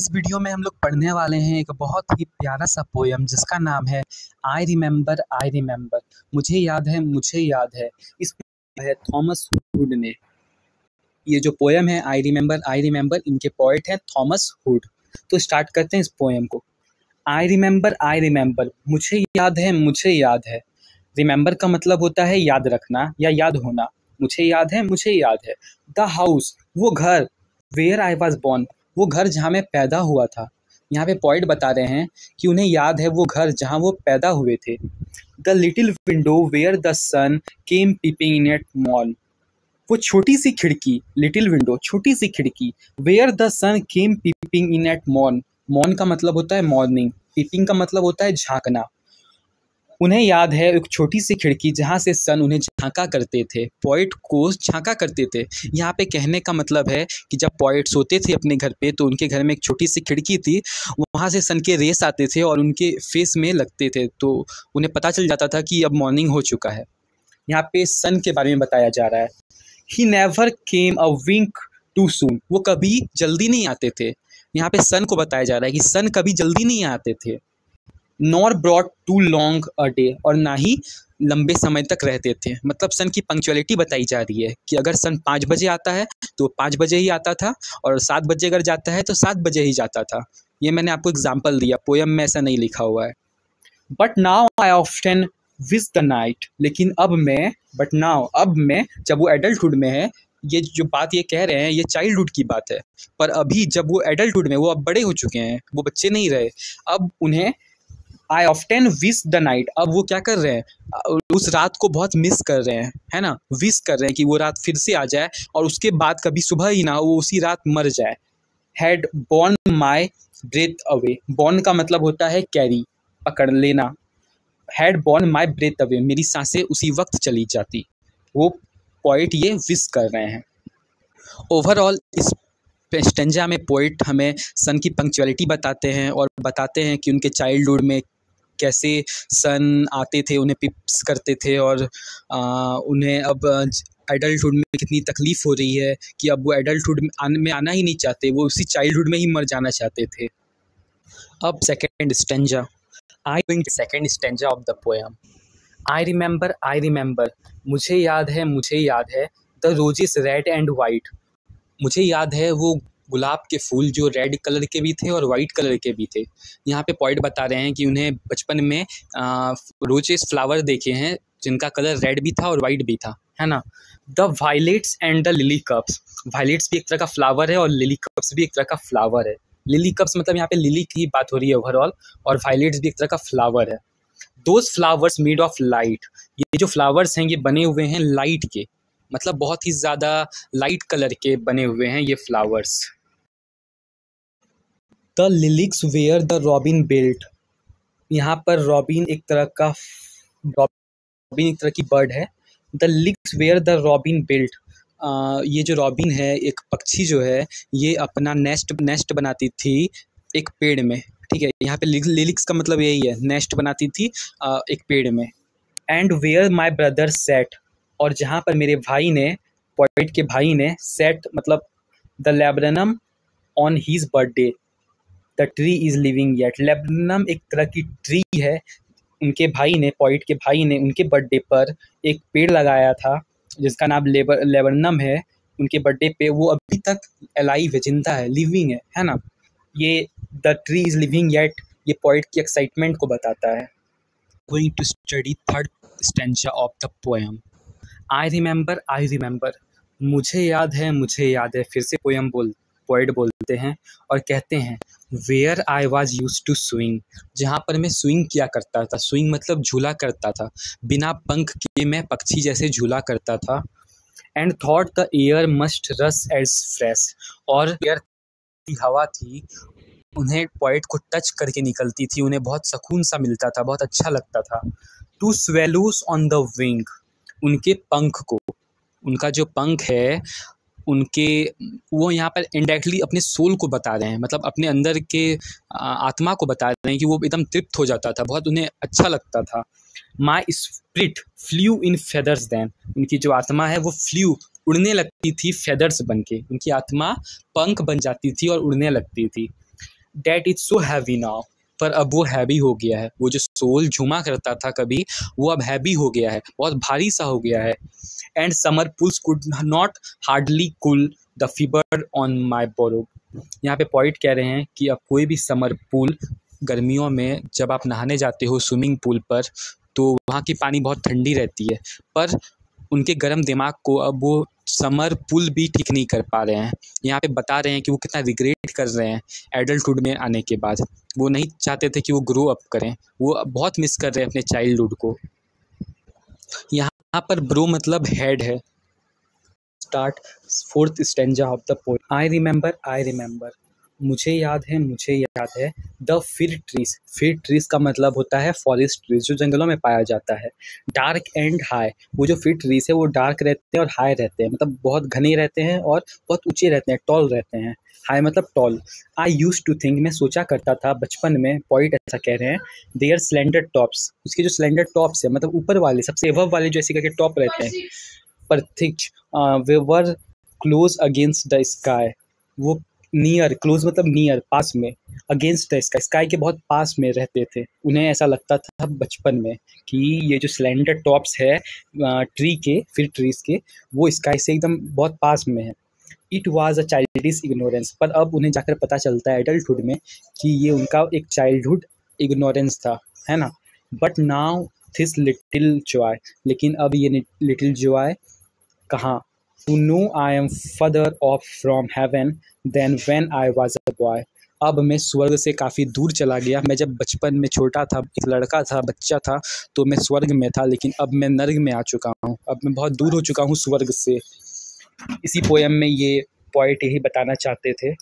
इस वीडियो में हम लोग पढ़ने वाले हैं एक बहुत ही प्यारा सा पोयम जिसका नाम है आई रिमेंबर। मुझे याद है। इस है थॉमस हुड ने। ये जो पोयम है आई रिमेंबर इनके पोएट हैं थॉमस हुड। तो स्टार्ट करते हैं इस पोयम को। आई रिमेंबर मुझे याद है। रिमेंबर का मतलब होता है याद रखना या याद होना। मुझे याद है। द हाउस वो घर, वेयर आई वॉज बॉर्न वो घर जहाँ मैं पैदा हुआ था। यहाँ पे पॉइंट बता रहे हैं कि उन्हें याद है वो घर जहाँ वो पैदा हुए थे। The little window where the sun came peeping in at morn वो छोटी सी खिड़की, लिटिल विंडो छोटी सी खिड़की, where the sun came peeping in at morn. Morn का मतलब होता है मॉर्निंग, पीपिंग का मतलब होता है झांकना। उन्हें याद है एक छोटी सी खिड़की जहाँ से सन उन्हें झांका करते थे, पोएट को झांका करते थे। यहाँ पे कहने का मतलब है कि जब पोएट सोते थे अपने घर पे तो उनके घर में एक छोटी सी खिड़की थी, वहाँ से सन के रेस आते थे और उनके फेस में लगते थे तो उन्हें पता चल जाता था कि अब मॉर्निंग हो चुका है। यहाँ पे सन के बारे में बताया जा रहा है। He never came a Wink too soon वो कभी जल्दी नहीं आते थे। यहाँ पे सन को बताया जा रहा है कि सन कभी जल्दी नहीं आते थे। Nor brought too long a day और ना ही लंबे समय तक रहते थे। मतलब सन की पंक्चुअलिटी बताई जा रही है कि अगर सन 5 बजे आता है तो 5 बजे ही आता था और 7 बजे अगर जाता है तो 7 बजे ही जाता था। ये मैंने आपको एग्जाम्पल दिया, पोयम में ऐसा नहीं लिखा हुआ है। But now I often wish the night लेकिन अब मैं जब वो एडल्टहुड में है, ये जो बात ये कह रहे हैं ये चाइल्डहुड की बात है, पर अभी जब वो एडल्टहुड में, वो अब बड़े हो चुके हैं, वो बच्चे नहीं रहे। अब उन्हें आई ऑफ्टन विश द नाइट, अब वो क्या कर रहे हैं, उस रात को बहुत मिस कर रहे हैं, है ना। विश कर रहे हैं कि वो रात फिर से आ जाए और उसके बाद कभी सुबह ही ना हो, वो उसी रात मर जाए। Had borne my breath away, borne का मतलब होता है कैरी, पकड़ लेना। Had borne my breath away मेरी सांसें उसी वक्त चली जाती। वो पोइट ये विश कर रहे हैं। ओवरऑल इस स्टेंजा में पोइट हमें सन की पंक्चुअलिटी बताते हैं और बताते हैं कि उनके चाइल्डहुड में कैसे सन आते थे, उन्हें पिप्स करते थे और उन्हें अब एडल्टहुड में कितनी तकलीफ़ हो रही है कि अब वो एडल्टहुड में आना ही नहीं चाहते, वो उसी चाइल्डहुड में ही मर जाना चाहते थे। अब second stanza, second stanza of the poem. I remember मुझे याद है। The roses red and white मुझे याद है वो गुलाब के फूल जो रेड कलर के भी थे और वाइट कलर के भी थे। यहाँ पे पॉइंट बता रहे हैं कि उन्हें बचपन में रोजेस फ्लावर देखे हैं जिनका कलर रेड भी था और वाइट भी था, है ना। The violets and the lily cups, violets भी एक तरह का फ्लावर है और लिली कप्स भी एक तरह का फ्लावर है। लिली कप्स मतलब यहाँ पे लिली की बात हो रही है ओवरऑल, और वायलेट्स भी एक तरह का फ्लावर है। Those flowers made of light, ये जो फ्लावर्स हैं ये बने हुए हैं लाइट के, मतलब बहुत ही ज़्यादा लाइट कलर के बने हुए हैं ये flowers. The lilacs where the robin built, यहाँ पर रॉबिन एक तरह की बर्ड है। The lilacs where the robin built, ये जो रॉबिन है एक पक्षी जो है ये अपना नेस्ट बनाती थी एक पेड़ में, ठीक है। यहाँ पे लिलिक्स का मतलब यही है, नेस्ट बनाती थी एक पेड़ में। And where my brother set, और जहाँ पर मेरे भाई ने, पोएट के भाई ने, सेट मतलब the laburnum on his birthday the tree is living yet. Laburnum एक तरह की ट्री है, उनके भाई ने, पोएट के भाई ने उनके बर्थडे पर एक पेड़ लगाया था जिसका नाम लैब्रेनम है। उनके बर्थडे पे वो अभी तक अलाइव है, जिंदा है, लिविंग है ना। ये the tree is living yet ये पोएट की एक्साइटमेंट को बताता है। Going to study third stanza of the poem. I remember मुझे याद है। फिर से पोएट बोलते हैं और कहते हैं where I was used to swing, जहाँ पर मैं स्विंग किया करता था। स्विंग मतलब झूला करता था, बिना पंख के मैं पक्षी जैसे झूला करता था। And thought the air must रस एज फ्रेश, और एयर की हवा थी उन्हें पोएट को टच करके निकलती थी, उन्हें बहुत सुकून सा मिलता था, बहुत अच्छा लगता था। टू स्वेलोस ऑन द विंग, उनके पंख को, उनका जो पंख है उनके, वो यहाँ पर इनडायरेक्टली अपने सोल को बता रहे हैं, मतलब अपने अंदर के आत्मा को बता रहे हैं कि वो एकदम तृप्त हो जाता था, बहुत उन्हें अच्छा लगता था। My spirit flew in feathers then, उनकी जो आत्मा है वो फ्ल्यू उड़ने लगती थी फेदर्स बन के, उनकी आत्मा पंख बन जाती थी और उड़ने लगती थी। That is so heavy now, पर अब वो हैवी हो गया है। वो जो सोल झूमा करता था कभी, वो अब हैवी हो गया है, बहुत भारी सा हो गया है। And summer pools could not hardly cool the fever on my brow. यहाँ पे पॉइंट कह रहे हैं कि अब कोई भी समर पूल, गर्मियों में जब आप नहाने जाते हो स्विमिंग पूल पर, तो वहाँ की पानी बहुत ठंडी रहती है, पर उनके गर्म दिमाग को अब वो समर पूल भी ठीक नहीं कर पा रहे हैं। यहाँ पे बता रहे हैं कि वो कितना रिग्रेट कर रहे हैं एडल्टहुड में आने के बाद। वो नहीं चाहते थे कि वो ग्रो अप करें, वो अब बहुत मिस कर रहे हैं अपने चाइल्डहुड को। यहाँ पर ब्रो मतलब हेड है। Start fourth stanza of the poem. I remember, मुझे याद है द फिर ट्रीज का मतलब होता है फॉरेस्ट ट्रीज, जो जंगलों में पाया जाता है। डार्क एंड हाई, वो जो फिर ट्रीज है वो डार्क रहते हैं और हाई रहते हैं, मतलब बहुत घने रहते हैं और बहुत ऊंचे रहते हैं, टॉल रहते हैं। हाई मतलब tall. I used to think, मैं सोचा करता था बचपन में, पॉइंट ऐसा कह रहे हैं, देयर स्लेंडर टॉप्स, उसके जो स्लेंडर टॉप्स है मतलब ऊपर वाले सबसे अबव वाले जो ऐसे करके टॉप रहते हैं, पर thick way were close against the sky, वो नियर, क्लोज मतलब नियर, पास में, अगेंस्ट द स्काई, स्काई के बहुत पास में रहते थे। उन्हें ऐसा लगता था बचपन में कि ये जो स्लेंडर टॉप्स है ट्री के, फिर ट्रीज के, वो स्काई से एकदम बहुत पास में है। It was a childish ignorance, पर अब उन्हें जाकर पता चलता है एडल्टहुड में कि ये उनका एक चाइल्डहुड इग्नोरेंस था, है ना। But now this little Joy, लेकिन अब ये लिटिल जॉय कहाँ, to know I am further off from heaven than when I was a boy। अब मैं स्वर्ग से काफ़ी दूर चला गया। मैं जब बचपन में छोटा था, एक लड़का था, बच्चा था, तो मैं स्वर्ग में था, लेकिन अब मैं नर्क में आ चुका हूँ, अब मैं बहुत दूर हो चुका हूँ स्वर्ग से। इसी पोएम में ये पोएट यही बताना चाहते थे।